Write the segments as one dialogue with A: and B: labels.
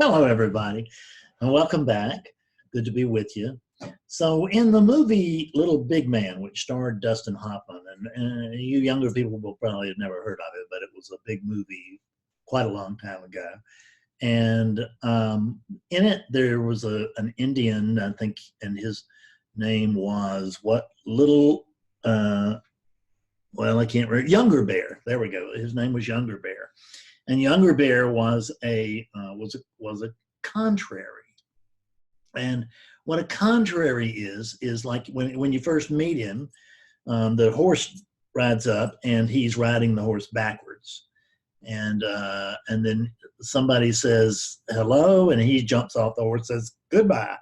A: Hello, everybody, and welcome back. Good to be with you. So, in the movie Little Big Man, which starred Dustin Hoffman, and you younger people will probably have never heard of it, but it was a big movie quite a long time ago. And in it, there was an Indian, I think, and his name was what? I can't remember. Younger Bear. There we go. His name was Younger Bear, and Younger Bear was a contrary. And what a contrary is like when you first meet him, the horse rides up and he's riding the horse backwards, and then somebody says hello and he jumps off the horse and says goodbye,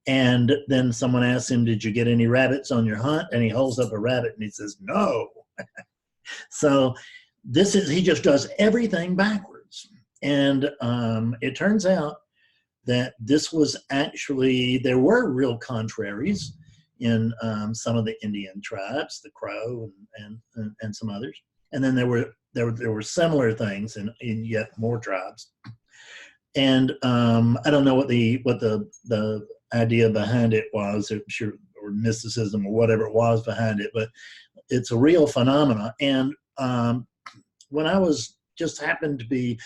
A: and then someone asks him, "Did you get any rabbits on your hunt?" And he holds up a rabbit and he says no. So he just does everything backwards. And it turns out that this was actually, there were real contraries in some of the Indian tribes, the Crow and some others. And then there were similar things in yet more tribes. And I don't know what the idea behind it was, or mysticism or whatever it was behind it, but it's a real phenomena. And when I was just happened to be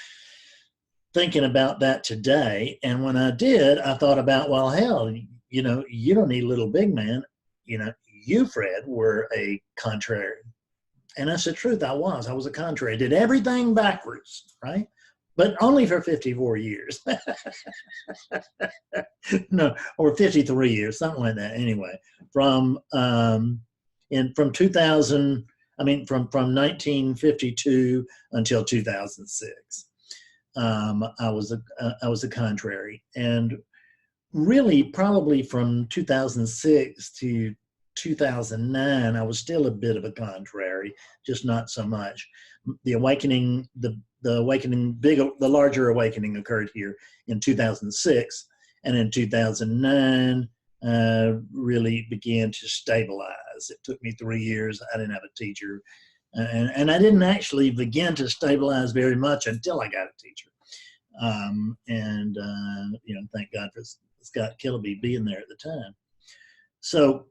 A: thinking about that today, and when I did, I thought about, well, hell, you don't need Little Big Man. You, Fred, were a contrary. And that's the truth. I was a contrary. I did everything backwards, right? But only for 54 years. No, or 53 years, something like that. Anyway, from 2000, from 1952 until 2006, I was a contrary, and really probably from 2006 to 2009, I was still a bit of a contrary, just not so much. The awakening, the larger awakening occurred here in 2006, and in 2009 really began to stabilize. It took me 3 years. I didn't have a teacher, and I didn't actually begin to stabilize very much until I got a teacher. Thank God for Scott Killaby being there at the time. So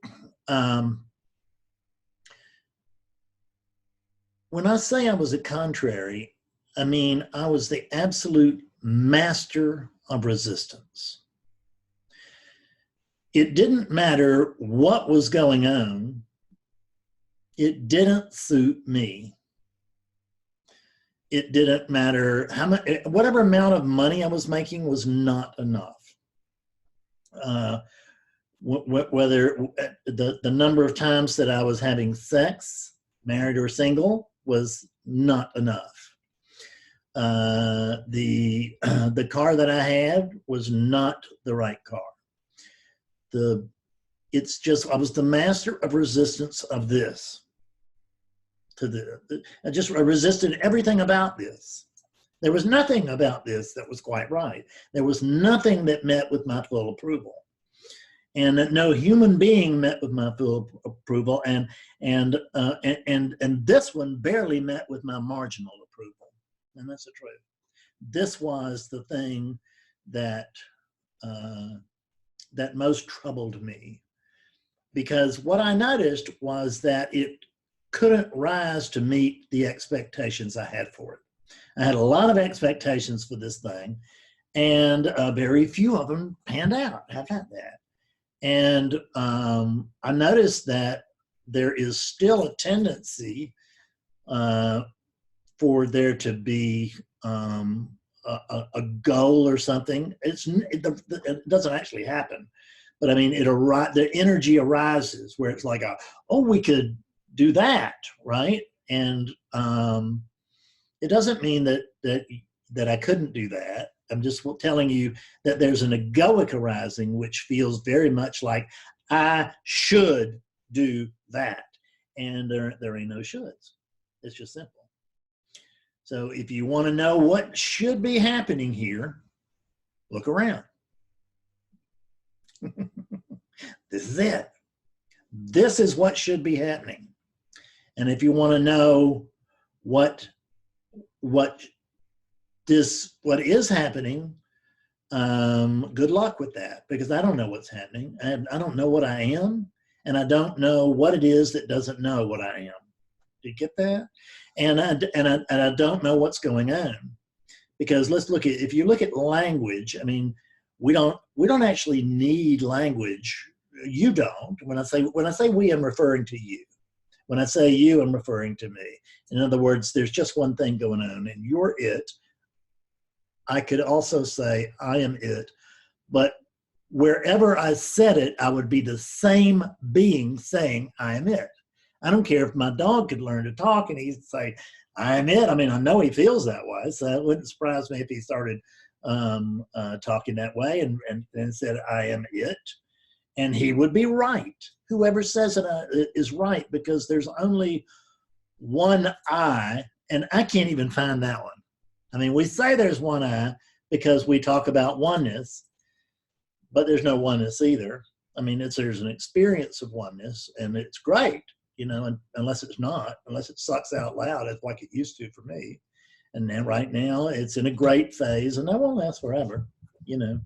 A: when I say I was a contrary, I mean I was the absolute master of resistance. It didn't matter what was going on. It didn't suit me. It didn't matter how much, whatever amount of money I was making was not enough. Whether the number of times that I was having sex, married or single, was not enough. The car that I had was not the right car. I was the master of resistance of this. I resisted everything about this. There was nothing about this that was quite right. There was nothing that met with my full approval, and that no human being met with my full approval, and this one barely met with my marginal approval, and that's the truth. This was the thing that most troubled me, because what I noticed was that it couldn't rise to meet the expectations I had for it. I had a lot of expectations for this thing, and very few of them panned out. I've had that. And I noticed that there is still a tendency for there to be a goal or something. It doesn't actually happen, but I mean, the energy arises where it's like, we could do that, right? And it doesn't mean that I couldn't do that. I'm just telling you that there's an egoic arising which feels very much like I should do that, and there ain't no shoulds. It's just simple. So if you want to know what should be happening here, look around. This is it. This is what should be happening. And if you want to know what is happening, good luck with that, because I don't know what's happening. And I don't know what I am, and I don't know what it is that doesn't know what I am. Do you get that? And I don't know what's going on, because let's look at, if you look at language, I mean, we don't actually need language. You don't. When I say we, I'm referring to you. When I say you, I'm referring to me. In other words, there's just one thing going on, and you're it. I could also say I am it, but wherever I said it, I would be the same being saying I am it. I don't care if my dog could learn to talk and he'd say, I am it. I mean, I know he feels that way, so it wouldn't surprise me if he started talking that way and said, I am it. And he would be right. Whoever says it is right, because there's only one I, and I can't even find that one. I mean, we say there's one I because we talk about oneness, but there's no oneness either. I mean, there's an experience of oneness, and it's great, you know, unless it sucks out loud, it's like it used to for me. And then right now it's in a great phase, and that won't last forever, you know.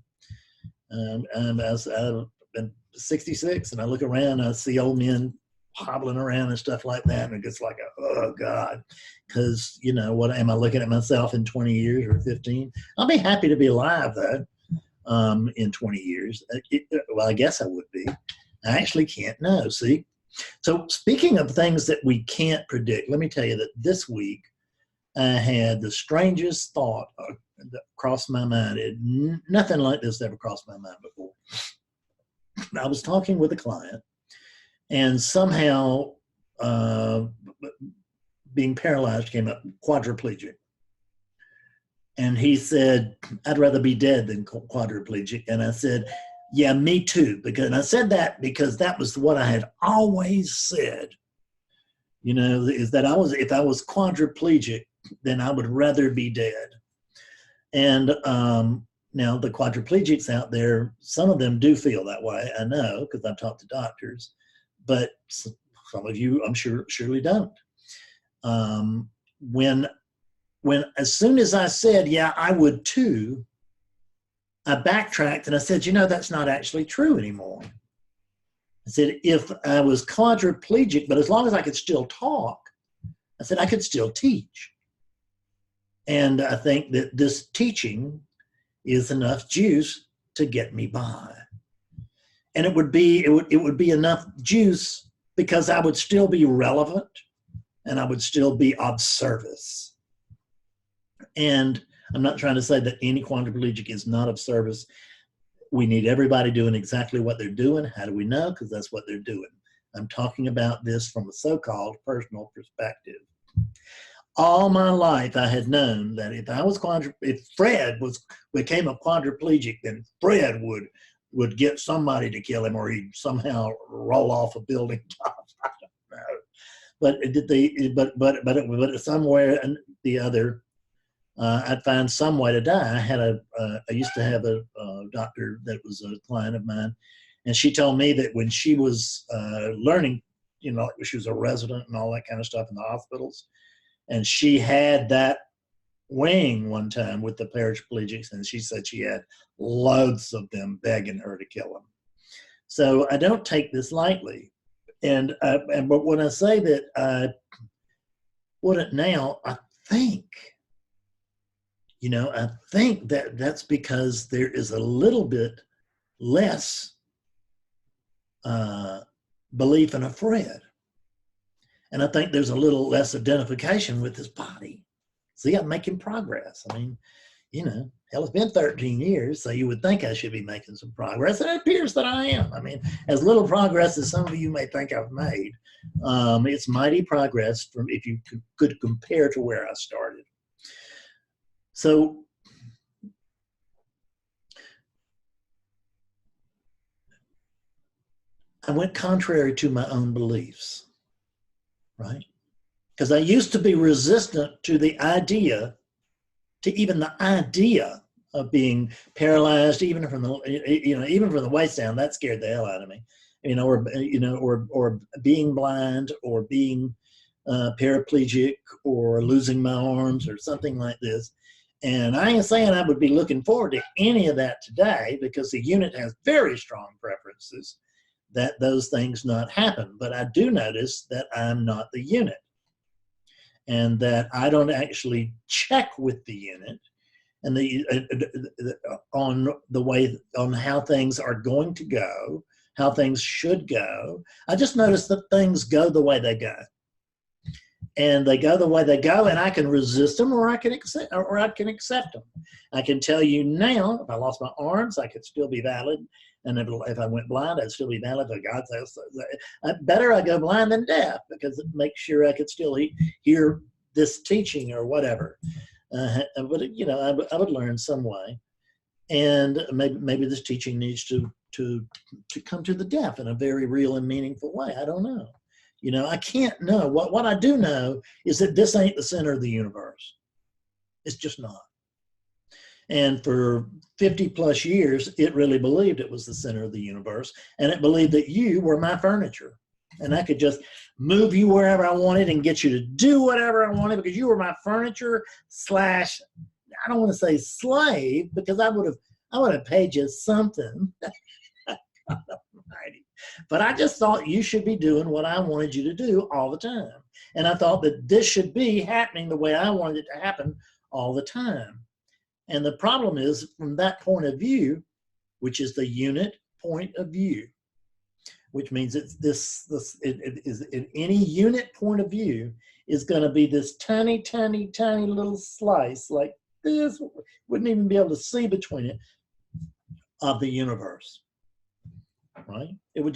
A: And as I've been 66, and I look around, I see old men hobbling around and stuff like that, and it gets like, oh God, because, you know, what am I looking at myself in 20 years or 15? I'll be happy to be alive though. In 20 years, well, I guess I would be. I actually can't know. See, so speaking of things that we can't predict, let me tell you that this week I had the strangest thought that crossed my mind. Nothing like this ever crossed my mind before. I was talking with a client, and somehow being paralyzed came up, quadriplegic. And he said, I'd rather be dead than quadriplegic. And I said, yeah, me too. And I said that because that was what I had always said, you know, is that if I was quadriplegic, then I would rather be dead. And now the quadriplegics out there, some of them do feel that way. I know, because I've talked to doctors, but some of you, I'm sure, surely don't. When as soon as I said, yeah, I would too, I backtracked and I said, you know, that's not actually true anymore. I said, if I was quadriplegic, but as long as I could still talk, I said, I could still teach. And I think that this teaching is enough juice to get me by. And it would be enough juice because I would still be relevant and I would still be of service. And I'm not trying to say that any quadriplegic is not of service. We need everybody doing exactly what they're doing. How do we know? Because that's what they're doing. I'm talking about this from a so-called personal perspective. All my life, I had known that if Fred became a quadriplegic, then Fred would get somebody to kill him, or he'd somehow roll off a building top. I don't know. But somewhere and the other, I'd find some way to die. I used to have a doctor that was a client of mine, and she told me that when she was learning, you know, she was a resident and all that kind of stuff in the hospitals, and she had that wing one time with the paraplegics, and she said she had loads of them begging her to kill them. So I don't take this lightly, but when I say that I wouldn't now, I think that that's because there is a little bit less belief in a Fred. And I think there's a little less identification with his body. See, I'm making progress. I mean, you know, hell, it's been 13 years, so you would think I should be making some progress. And it appears that I am. I mean, as little progress as some of you may think I've made, it's mighty progress from if you could compare to where I started. So I went contrary to my own beliefs, right? Because I used to be resistant to the idea, even of being paralyzed, even from the waist down. That scared the hell out of me, or being blind, or being paraplegic, or losing my arms, or something like this. And I ain't saying I would be looking forward to any of that today, because the unit has very strong preferences that those things not happen. But I do notice that I'm not the unit, and that I don't actually check with the unit and on the way, on how things are going to go, how things should go. I just notice that things go the way they go. And they go the way they go, and I can resist them, or I can accept them. I can tell you now, if I lost my arms, I could still be valid. And if I went blind, I'd still be valid. But God says, better I go blind than deaf, because it makes sure I could still hear this teaching or whatever. But you know, I would learn some way, and maybe this teaching needs to come to the deaf in a very real and meaningful way. I don't know. You know, I can't know. What I do know is that this ain't the center of the universe. It's just not. And for 50 plus years, it really believed it was the center of the universe, and it believed that you were my furniture, and I could just move you wherever I wanted and get you to do whatever I wanted, because you were my furniture / I don't want to say slave, because I would have paid you something. But I just thought you should be doing what I wanted you to do all the time. And I thought that this should be happening the way I wanted it to happen all the time. And the problem is, from that point of view, which is the unit point of view, which means it's any unit point of view is going to be this tiny, tiny, tiny little slice like this, wouldn't even be able to see between it, of the universe. Right? It would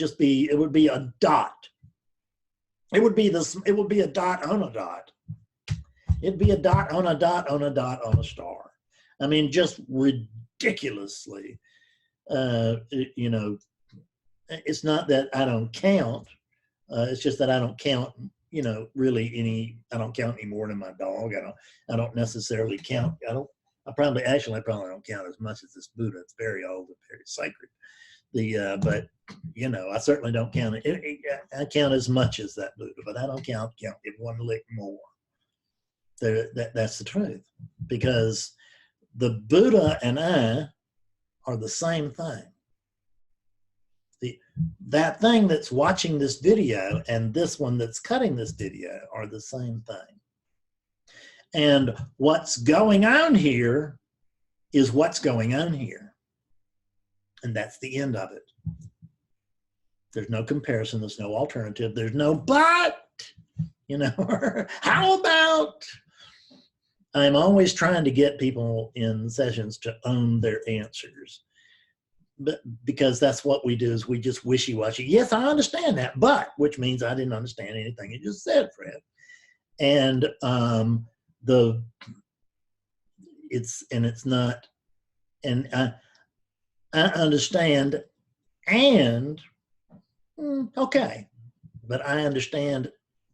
A: be a dot. It would be a dot on a dot. It'd be a dot on a dot on a dot on a star. I mean, just ridiculously, you know, it's not that I don't count. It's just that I don't count, you know, I don't count any more than my dog. I don't necessarily count. I probably don't count as much as this Buddha. It's very old and very sacred. But you know, I certainly don't count it. I count as much as that Buddha, but I don't count it one lick more. That's the truth, because the Buddha and I are the same thing. That thing that's watching this video and this one that's cutting this video are the same thing. And what's going on here is what's going on here. And that's the end of it. There's no comparison. There's no alternative. There's no but, you know, how about? I'm always trying to get people in sessions to own their answers. But because that's what we do, is we just wishy-washy. Yes, I understand that, but, which means I didn't understand anything you just said, Fred. And it's not, and I understand, and okay, but I understand,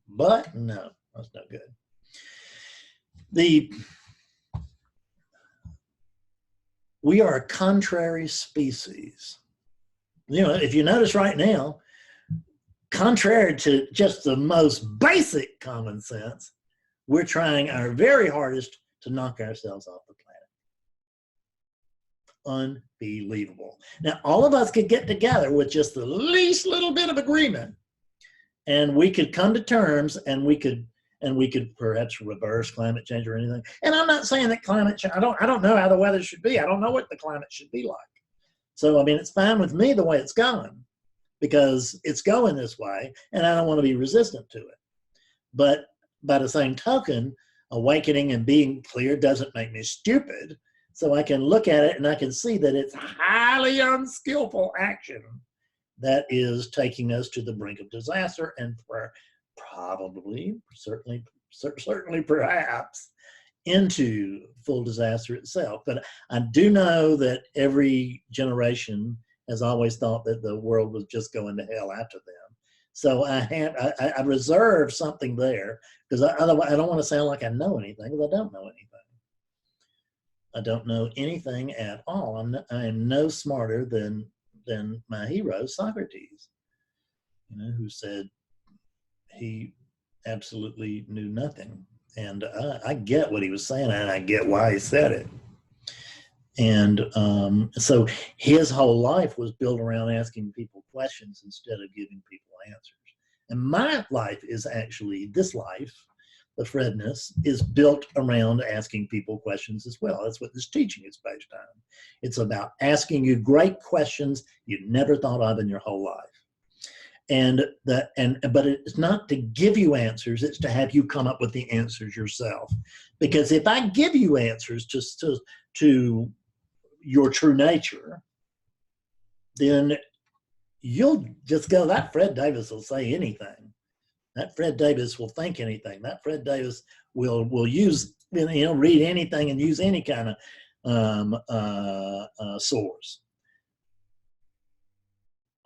A: but no, that's no good. We are a contrary species. You know, if you notice right now, contrary to just the most basic common sense, we're trying our very hardest to knock ourselves off the planet. Unbelievable. Now, all of us could get together with just the least little bit of agreement, and we could come to terms, and we could perhaps reverse climate change or anything. And I'm not saying that climate change, I don't know how the weather should be. I don't know what the climate should be like. So, I mean, it's fine with me the way it's going, because it's going this way, and I don't want to be resistant to it. But by the same token, awakening and being clear doesn't make me stupid. So I can look at it and I can see that it's highly unskillful action that is taking us to the brink of disaster, and probably, certainly perhaps, into full disaster itself. But I do know that every generation has always thought that the world was just going to hell after them. So I reserve something there, because otherwise I don't want to sound like I know anything, because I don't know anything. I don't know anything at all. I am no smarter than my hero, Socrates, you know, who said he absolutely knew nothing And I get what he was saying, and I get why he said it. And so his whole life was built around asking people questions instead of giving people answers. And my life is actually, this life, the Fredness, is built around asking people questions as well. That's what this teaching is based on. It's about asking you great questions you never thought of in your whole life. But it's not to give you answers, it's to have you come up with the answers yourself. Because if I give you answers just to your true nature, then you'll just go, that Fred Davis will say anything. That Fred Davis will think anything. That Fred Davis will use, read anything and use any kind of source.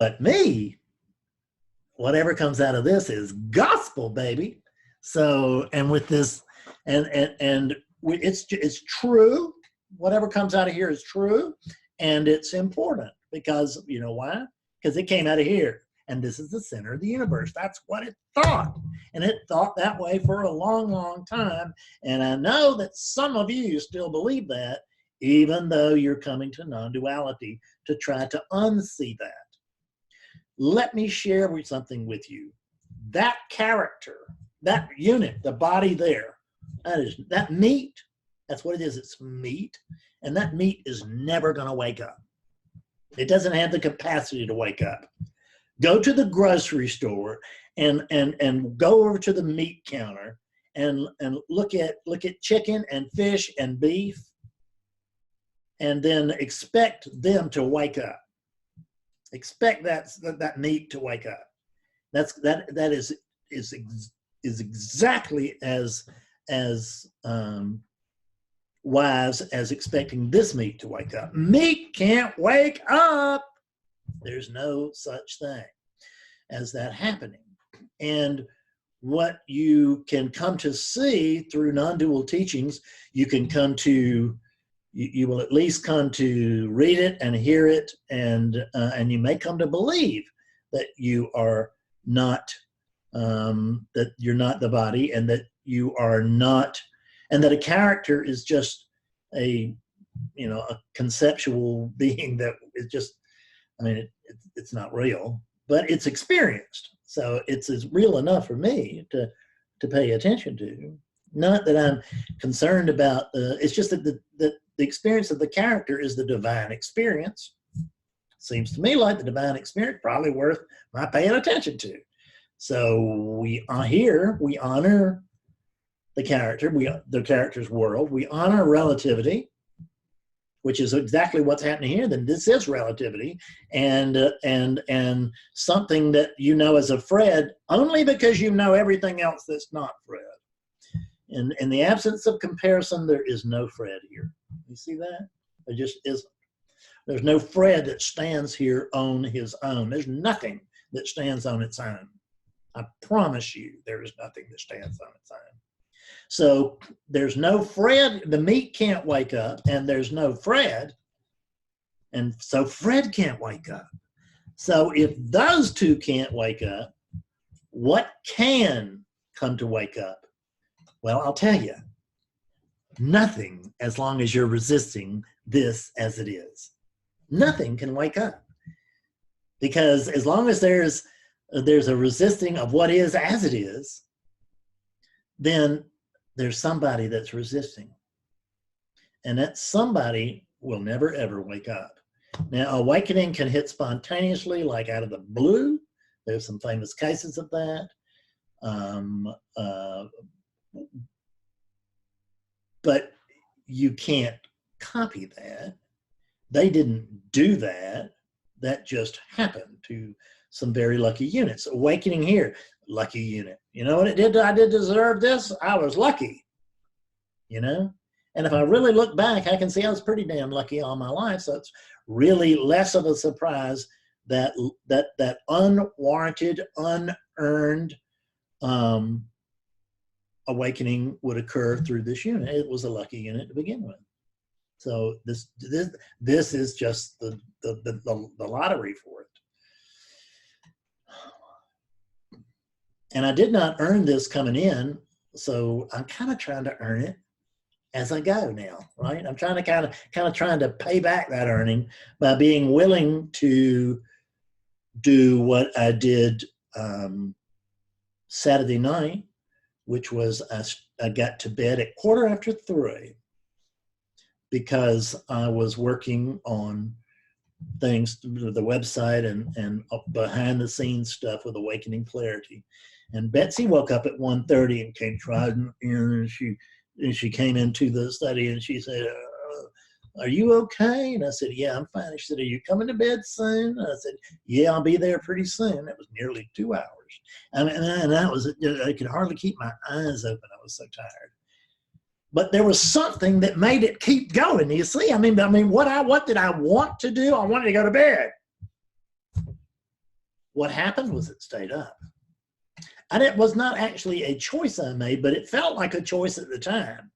A: But me, whatever comes out of this is gospel, baby. So, and with this, it's true. Whatever comes out of here is true, and it's important because, you know why? Because it came out of here, and this is the center of the universe. That's what it thought, and it thought that way for a long, long time. And I know that some of you still believe that, even though you're coming to non-duality to try to unsee that. Let me share something with you. That character, that unit, the body there, that meat, that's what it is. It's meat, and that meat is never going to wake up. It doesn't have the capacity to wake up. Go to the grocery store and go over to the meat counter and look at chicken and fish and beef, and then expect them to wake up. Expect that meat to wake up. That is exactly as wise as expecting this meat to wake up. Meat can't wake up. There's no such thing as that happening. And what you can come to see through non-dual teachings, you will at least come to read it and hear it, and you may come to believe that you are not, that you're not the body, and that you are not, and that a character is just a conceptual being that is just, it's not real, but it's experienced. So it's real enough for me to pay attention to. Not that I'm concerned about it's just that the experience of the character is the divine experience. Seems to me like the divine experience probably worth my paying attention to. So we honor the character, the character's world. We honor relativity, which is exactly what's happening here. Then this is relativity, and something that you know as a Fred only because you know everything else that's not Fred. In the absence of comparison, there is no Fred here. You see that? There just isn't. There's no Fred that stands here on his own. There's nothing that stands on its own. I promise you, there is nothing that stands on its own. So there's no Fred. The meat can't wake up, and there's no Fred. And so Fred can't wake up. So if those two can't wake up, what can come to wake up? Well, I'll tell you, nothing, as long as you're resisting this as it is. Nothing can wake up. Because as long as there's a resisting of what is as it is, then there's somebody that's resisting. And that somebody will never, ever wake up. Now, awakening can hit spontaneously, like out of the blue. There's some famous cases of that. But you can't copy that. They didn't do that. That just happened to some very lucky units. Awakening here, lucky unit. You know what it did? I did deserve this. I was lucky, And if I really look back, I can see I was pretty damn lucky all my life. So it's really less of a surprise that unwarranted, unearned awakening would occur through this unit. It was a lucky unit to begin with. So this is just the lottery for it. And I did not earn this coming in. so I'm kind of trying to earn it as I go now, right? I'm trying to kind of trying to pay back that earning by being willing to do what I did Saturday night, which was I got to bed at 3:15 because I was working on things, the website and behind the scenes stuff with Awakening Clarity. And Betsy woke up at 1:30 and came trotting in, and she came into the study and she said, "Are you okay?" And I said, "Yeah, I'm fine." She said, "Are you coming to bed soon?" And I said, "Yeah, I'll be there pretty soon." It was nearly 2 hours. And that was, I could hardly keep my eyes open. I was so tired. But there was something that made it keep going. You see, I mean, what did I want to do? I wanted to go to bed. What happened was it stayed up. And it was not actually a choice I made, but it felt like a choice at the time.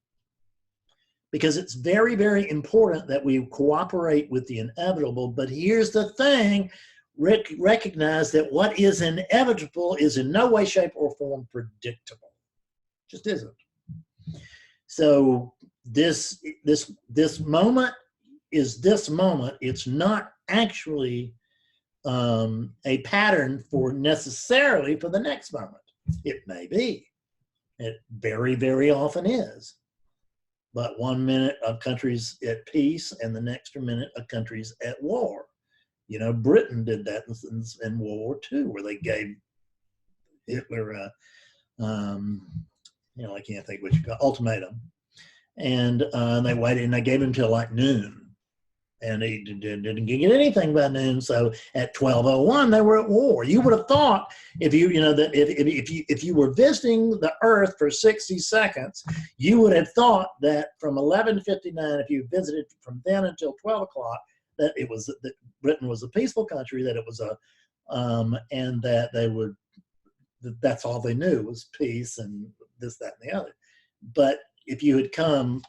A: Because it's very, very important that we cooperate with the inevitable. But here's the thing, recognize that what is inevitable is in no way, shape, or form predictable. Just isn't. So this moment is this moment. It's not actually a pattern for necessarily for the next moment. It may be. It very, very often is. But 1 minute a country's at peace and the next minute a country's at war. You know, Britain did that in World War II, where they gave Hitler I can't think what you call ultimatum. And they waited, and they gave him till like noon. And he didn't get anything by noon. So at 12:01, they were at war. You would have thought if you were visiting the Earth for 60 seconds, you would have thought that from 11:59, if you visited from then until 12 o'clock, that Britain was a peaceful country, that it was and that they would. That's all they knew was peace and this, that, and the other. But if you had come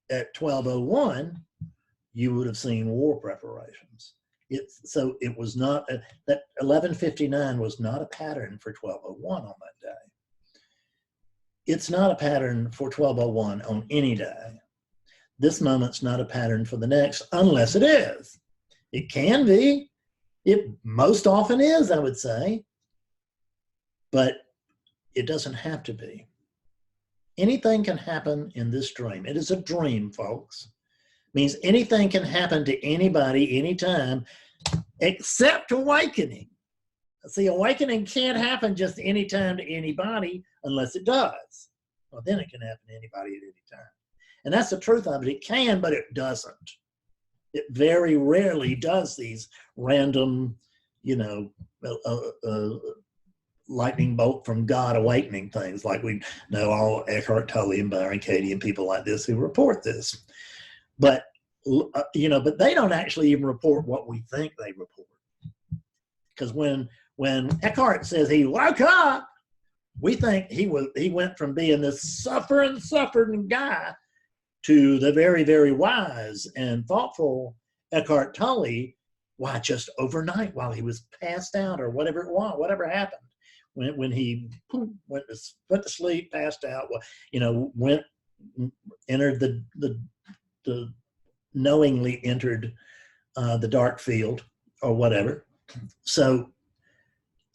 A: at 12:01, you would have seen war preparations. So it was not, that 11:59 was not a pattern for 12:01 on that day. It's not a pattern for 12:01 on any day. This moment's not a pattern for the next, unless it is. It can be. It most often is, I would say. But it doesn't have to be. Anything can happen in this dream. It is a dream, folks. It means anything can happen to anybody, anytime, except awakening. See, awakening can't happen just anytime to anybody unless it does. Well, then it can happen to anybody at any time. And that's the truth of it. It can, but it doesn't. It very rarely does these random, lightning bolt from God awakening things, like we know all Eckhart Tolle and Byron Katie and people like this who report this. But but they don't actually even report what we think they report. Because when Eckhart says he woke up, we think he went from being this suffering guy to the very, very wise and thoughtful Eckhart Tolle. Why, just overnight while he was passed out or whatever it was, whatever happened. When he went to sleep, passed out, entered the knowingly entered the dark field or whatever. So,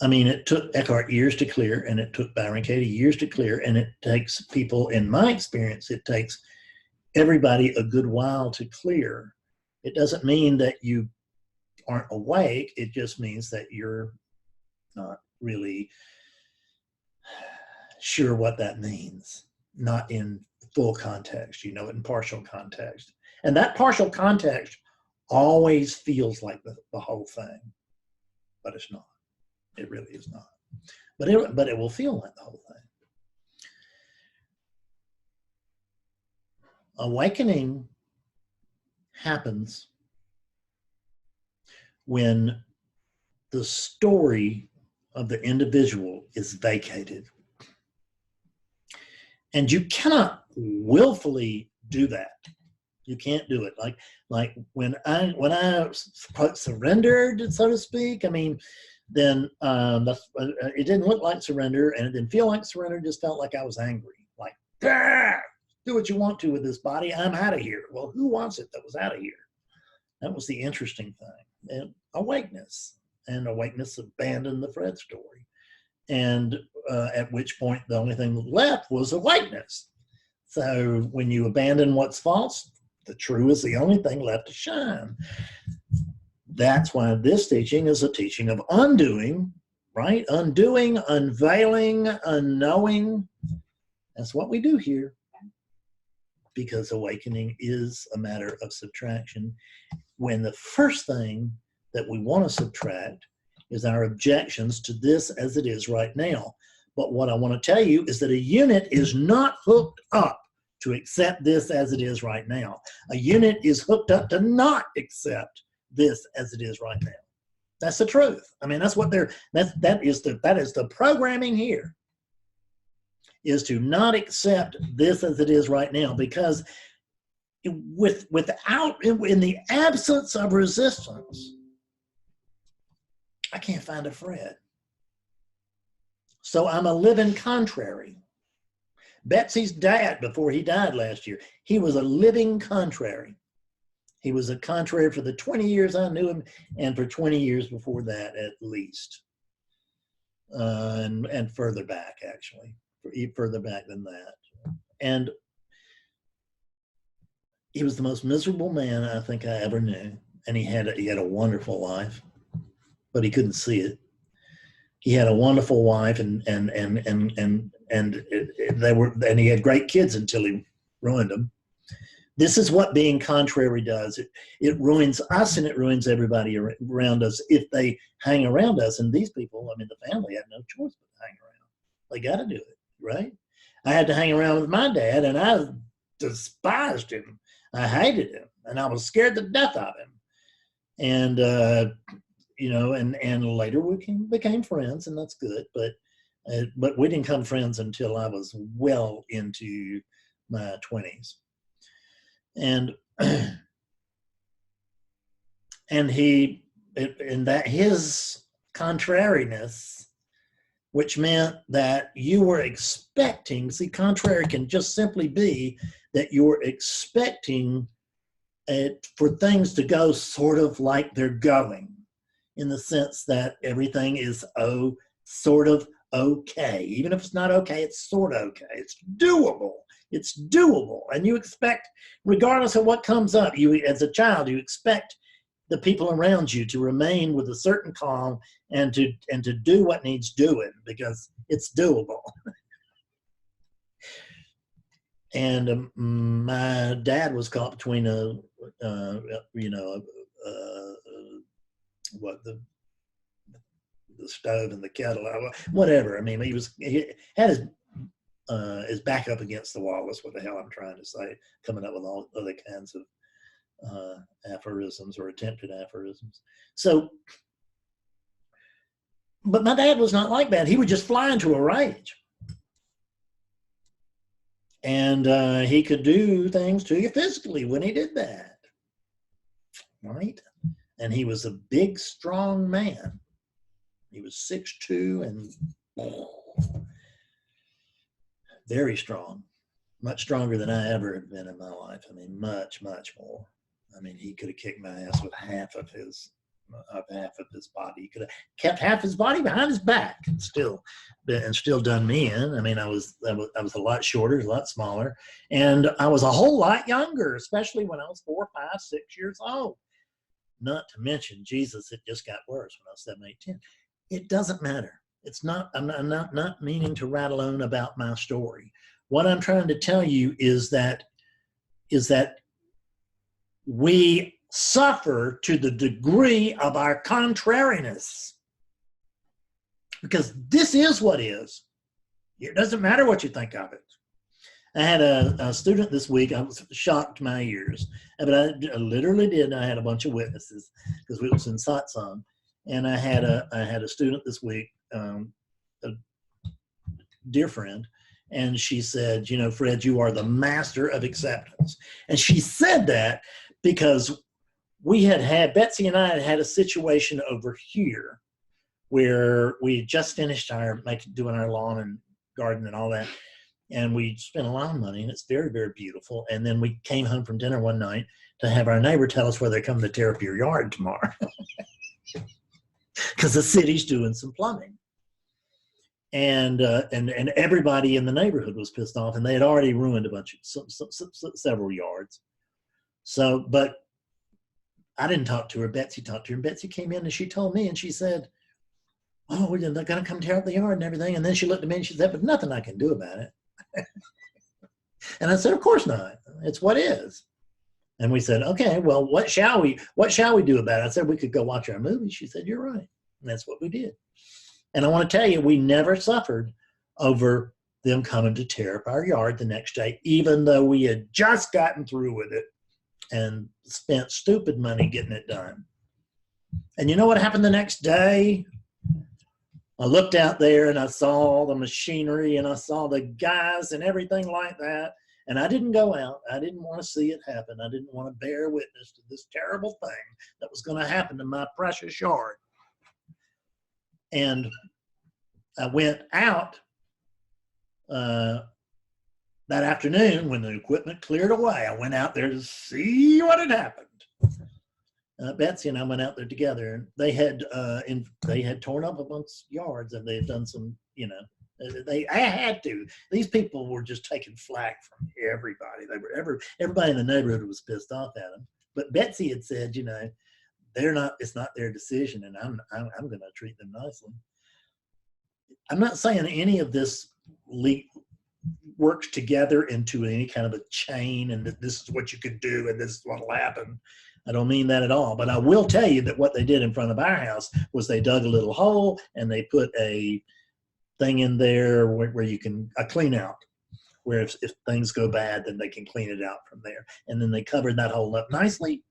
A: I mean, it took Eckhart years to clear, and it took Byron Katie years to clear, and it takes people, in my experience, it takes everybody a good while to clear. It doesn't mean that you aren't awake. It just means that you're not really sure what that means, not in full context, it in partial context. And that partial context always feels like the whole thing, but it's not. It really is not. But it will feel like the whole thing. Awakening happens when the story of the individual is vacated. And you cannot willfully do that. You can't do it. Like when I surrendered, so to speak, I mean, then it didn't look like surrender, and it didn't feel like surrender. It just felt like I was angry. Like, "Ah, do what you want to with this body. I'm out of here." Well, who wants it that was out of here? That was the interesting thing. And awakeness. And awakeness abandoned the Fred story. And at which point, the only thing left was awakeness. So when you abandon what's false, the true is the only thing left to shine. That's why this teaching is a teaching of undoing, right? Undoing, unveiling, unknowing. That's what we do here. Because awakening is a matter of subtraction. When the first thing that we want to subtract is our objections to this as it is right now. But what I want to tell you is that a unit is not hooked up to accept this as it is right now. A unit is hooked up to not accept this as it is right now. That's the truth. I mean, that's what that is the programming here, is to not accept this as it is right now, because in the absence of resistance, I can't find a Fred. So I'm a living contrary. Betsy's dad, before he died last year, he was a living contrary. He was a contrary for the 20 years I knew him, and for 20 years before that, at least. And further back, actually, further back than that. And he was the most miserable man I think I ever knew. And he had a wonderful life, but he couldn't see it. He had a wonderful wife, and he had great kids until he ruined them. This is what being contrary does. It ruins us, and it ruins everybody around us if they hang around us. And these people, I mean, the family had no choice but to hang around. They got to do it, right? I had to hang around with my dad, and I despised him. I hated him, and I was scared to death of him. And and later we became friends, and that's good. But we didn't become friends until I was well into my 20s. And his contrariness, which meant that you were expecting, see, contrary can just simply be that you're expecting for things to go sort of like they're going, in the sense that everything is sort of okay. Even if it's not okay, it's sort of okay. It's doable. It's doable. And you expect, regardless of what comes up, as a child, you expect the people around you to remain with a certain calm and to do what needs doing, because it's doable. And my dad was caught between the stove and the kettle, whatever. I mean, he had his back up against the wall. That's what the hell I'm trying to say, coming up with all other kinds of aphorisms or attempted aphorisms. So, but my dad was not like that. He would just fly into a rage. And he could do things to you physically when he did that, right? And he was a big, strong man. He was 6'2" and very strong, much stronger than I ever have been in my life. I mean, much, much more. I mean, he could have kicked my ass with half of his body. He could have kept half his body behind his back and still done me in. I mean, I was a lot shorter, a lot smaller, and I was a whole lot younger, especially when I was 4, 5, 6 years old. Not to mention, Jesus, it just got worse when I was 7, 8, 10. It doesn't matter. It's not. I'm not meaning to rattle on about my story. What I'm trying to tell you is that we suffer to the degree of our contrariness, because this is what is. It doesn't matter what you think of it. I had a student this week. I was shocked to my ears, but I literally did. I had a bunch of witnesses because we was in satsang, and I had a student this week, a dear friend, and she said, Fred, you are the master of acceptance. And she said that because Betsy and I had a situation over here where we had just finished doing our lawn and garden and all that. And we spent a lot of money, and it's very, very beautiful. And then we came home from dinner one night to have our neighbor tell us where they're coming to tear up your yard tomorrow, because the city's doing some plumbing. And everybody in the neighborhood was pissed off, and they had already ruined a bunch of several yards. So, but I didn't talk to her. Betsy talked to her, and Betsy came in and she told me, and she said, "Oh, we're going to come tear up the yard and everything." And then she looked at me and she said, "But nothing I can do about it." And I said, "Of course not. It's what is." And we said, "Okay, well, what shall we do about it?" I said, "We could go watch our movie." She said, "You're right." And that's what we did. And I want to tell you, we never suffered over them coming to tear up our yard the next day, even though we had just gotten through with it and spent stupid money getting it done. And you know what happened the next day? I looked out there and I saw all the machinery and I saw the guys and everything like that. And I didn't go out. I didn't want to see it happen. I didn't want to bear witness to this terrible thing that was going to happen to my precious yard. And I went out that afternoon when the equipment cleared away. I went out there to see what had happened. Betsy and I went out there together, and they had torn up a bunch of yards, and they had done some, I had to. These people were just taking flack from everybody. Everybody in the neighborhood was pissed off at them. But Betsy had said, it's not their decision, and I'm going to treat them nicely. I'm not saying any of this works together into any kind of a chain, and that this is what you could do, and this is what will happen. I don't mean that at all, but I will tell you that what they did in front of our house was they dug a little hole and they put a thing in there where you can a clean out, where if things go bad, then they can clean it out from there. And then they covered that hole up nicely,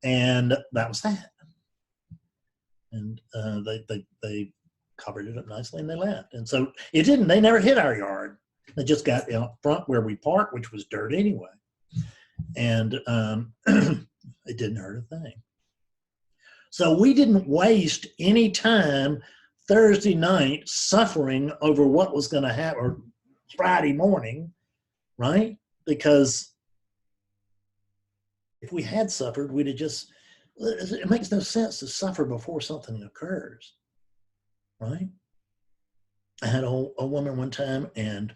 A: and that was that. And they covered it up nicely, and they left. And so they never hit our yard. They just got out front where we parked, which was dirt anyway. And it didn't hurt a thing. So we didn't waste any time Thursday night suffering over what was going to happen, or Friday morning, right? Because if we had suffered, we'd have just, it makes no sense to suffer before something occurs, right? I had a woman one time, and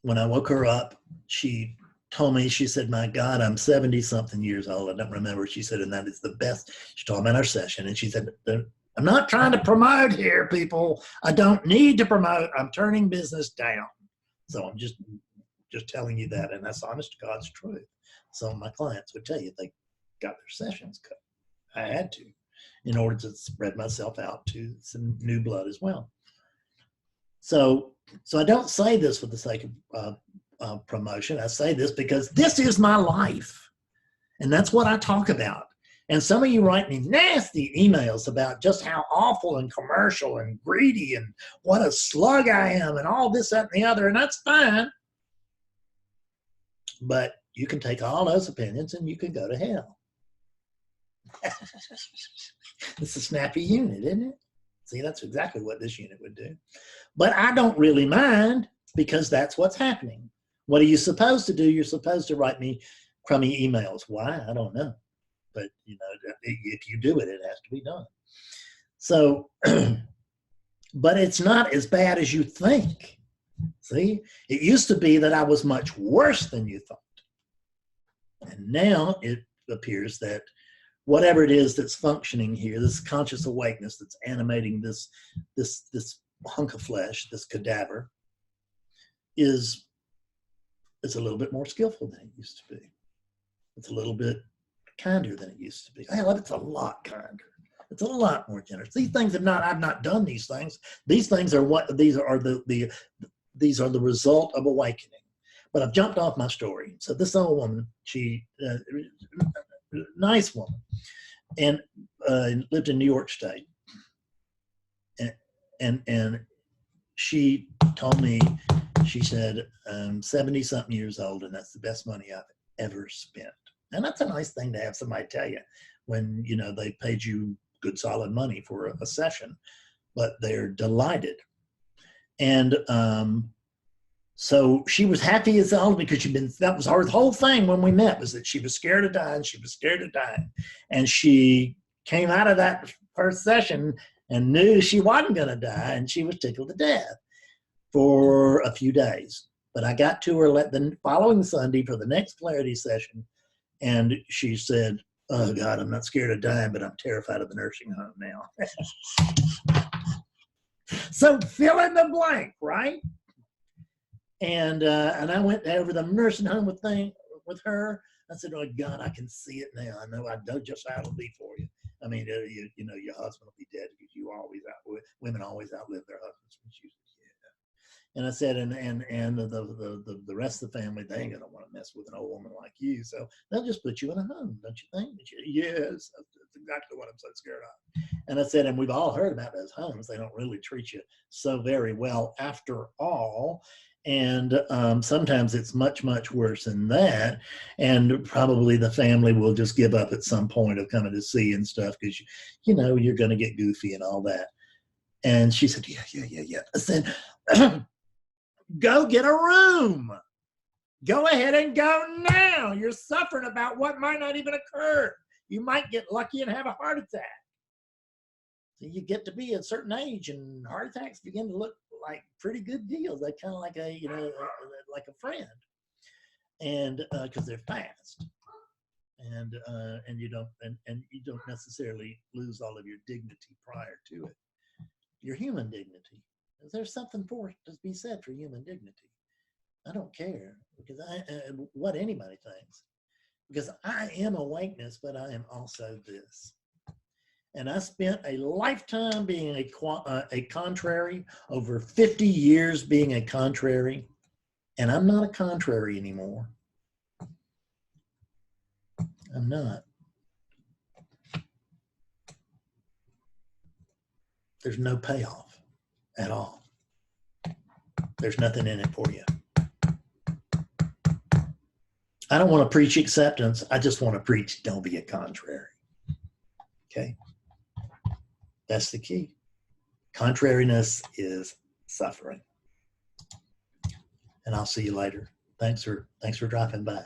A: when I woke her up, she told me, she said, "My God, I'm 70-something years old." I don't remember. She said, "And that is the best." She told me in our session, and she said, "I'm not trying to promote here, people. I don't need to promote. I'm turning business down." So I'm just telling you that, and that's honest to God's truth. Some of my clients would tell you they got their sessions cut. I had to, in order to spread myself out to some new blood as well. So I don't say this for the sake of promotion. I say this because this is my life, and that's what I talk about. And some of you write me nasty emails about just how awful and commercial and greedy and what a slug I am and all this, that, and the other, and that's fine. But you can take all those opinions and you can go to hell. It's a snappy unit, isn't it? See, that's exactly what this unit would do. But I don't really mind, because that's what's happening. What are you supposed to do? You're supposed to write me crummy emails. Why? I don't know. But, if you do it, it has to be done. So, but it's not as bad as you think. See, it used to be that I was much worse than you thought. And now it appears that whatever it is that's functioning here, this conscious awakeness that's animating this hunk of flesh, this cadaver, is a little bit more skillful than it used to be. It's a little bit kinder than it used to be. Hell, it's a lot kinder. It's a lot more generous. These things I've not done these things. These things are the result of awakening. But I've jumped off my story. So this old woman, she, nice woman, and lived in New York State. And she told me, she said, "I'm 70-something years old, and that's the best money I've ever spent." And that's a nice thing to have somebody tell you when, they paid you good solid money for a session, but they're delighted. And so she was happy as all because that was her whole thing when we met, was that she was scared of dying. She was scared of dying. And she came out of that first session and knew she wasn't going to die, and she was tickled to death for a few days. But I got to her the following Sunday for the next clarity session, and she said, "Oh God, I'm not scared of dying, but I'm terrified of the nursing home now." So fill in the blank, right? And I went over the nursing home with her. I said, "Oh God, I can see it now. I know just how it'll be for you. I mean, you know, your husband will be dead because women always outlive their husbands." And she said, "Yeah." And I said, and the rest of the family, they ain't gonna want to mess with an old woman like you, so they'll just put you in a home, don't you think?" Yes, that's exactly what I'm so scared of. And I said, and we've all heard about those homes. They don't really treat you so very well after all. And sometimes it's much, much worse than that. And probably the family will just give up at some point of coming to see and stuff because, you know, you're going to get goofy and all that. And she said, yeah. I said, go get a room. Go ahead and go now. You're suffering about what might not even occur. You might get lucky and have a heart attack. So you get to be a certain age and heart attacks begin to look like pretty good deals. They're kind of like like a friend. And because they're fast. And you don't necessarily lose all of your dignity prior to it. Your human dignity. There's something to be said for human dignity. I don't care because what anybody thinks, because I am awakeness, but I am also this. And I spent a lifetime being a contrary, over 50 years being a contrary, and I'm not a contrary anymore. I'm not. There's no payoff at all. There's nothing in it for you. I don't want to preach acceptance. I just want to preach don't be a contrary. Okay? That's the key. Contrariness is suffering. And I'll see you later. Thanks for dropping by.